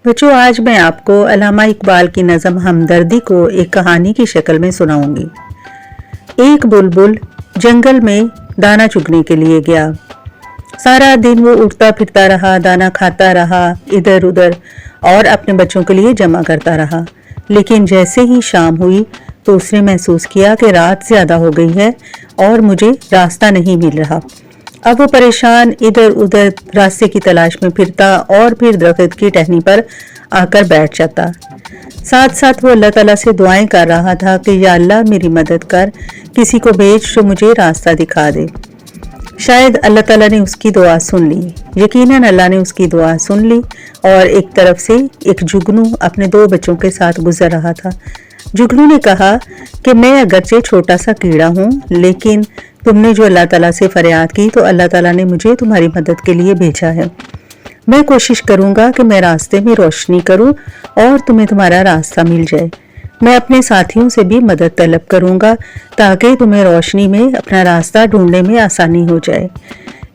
बच्चों, आज मैं आपको अल्लामा इकबाल की नज़म हमदर्दी को एक कहानी की शक्ल में सुनाऊंगी। एक बुलबुल जंगल में दाना चुगने के लिए गया। सारा दिन वो उड़ता फिरता रहा, दाना खाता रहा इधर उधर और अपने बच्चों के लिए जमा करता रहा। लेकिन जैसे ही शाम हुई तो उसने महसूस किया कि रात ज़्यादा हो गई है और मुझे रास्ता नहीं मिल रहा। अब वो परेशान इधर उधर रास्ते की तलाश में फिरता और फिर दरख्त की टहनी पर आकर बैठ जाता। साथ साथ वो अल्लाह ताला से दुआएं कर रहा था कि या अल्लाह मेरी मदद कर, किसी को भेज जो मुझे रास्ता दिखा दे। शायद अल्लाह ताला ने उसकी दुआ सुन ली। यकीनन अल्लाह ने उसकी दुआ सुन ली और एक तरफ से एक जुगनू अपने 2 बच्चों के साथ गुजर रहा था। जुगनू ने कहा कि मैं अगरचे छोटा सा कीड़ा हूँ, लेकिन तुमने जो अल्लाह ताला से फरियाद की तो अल्लाह ताला ने मुझे तुम्हारी मदद के लिए भेजा है। मैं कोशिश करूँगा कि मैं रास्ते में रोशनी करूँ और तुम्हें तुम्हारा रास्ता मिल जाए। मैं अपने साथियों से भी मदद तलब करूँगा ताकि तुम्हें रोशनी में अपना रास्ता ढूंढने में आसानी हो जाए।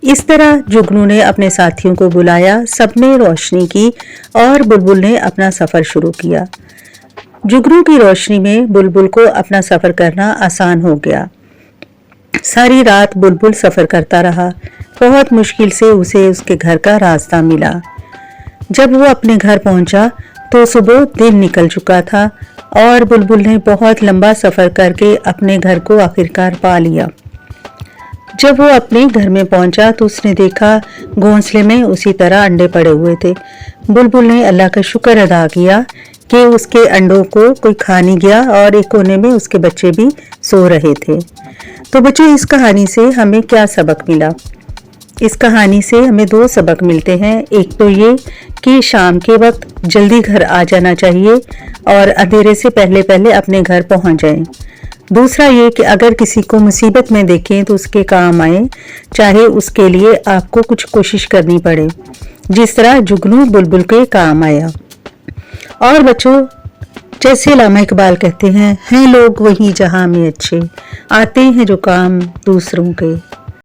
इस तरह जुगनू ने अपने साथियों को बुलाया, सबने रोशनी की और बुलबुल ने अपना सफ़र शुरू किया। जुगनू की रोशनी में बुलबुल को अपना सफ़र करना आसान हो गया। सारी रात बुलबुल सफ़र करता रहा। बहुत मुश्किल से उसे उसके घर का रास्ता मिला। जब वो अपने घर पहुंचा तो सुबह दिन निकल चुका था और बुलबुल ने बहुत लंबा सफ़र करके अपने घर को आखिरकार पा लिया। जब वो अपने घर में पहुंचा तो उसने देखा घोंसले में उसी तरह अंडे पड़े हुए थे। बुलबुल ने अल्लाह का शुक्र अदा किया कि उसके अंडों को कोई खा नहीं गया और एक कोने में उसके बच्चे भी सो रहे थे। तो बच्चों, इस कहानी से हमें क्या सबक मिला? इस कहानी से हमें 2 सबक मिलते हैं। एक तो ये कि शाम के वक्त जल्दी घर आ जाना चाहिए और अंधेरे से पहले पहले अपने घर पहुंच जाएं। दूसरा ये कि अगर किसी को मुसीबत में देखें तो उसके काम आए, चाहे उसके लिए आपको कुछ कोशिश करनी पड़े, जिस तरह जुगनू बुलबुल के काम आया। और बच्चों, जैसे अल्लामा इकबाल कहते हैं लोग वही जहां में अच्छे, आते हैं जो काम दूसरों के।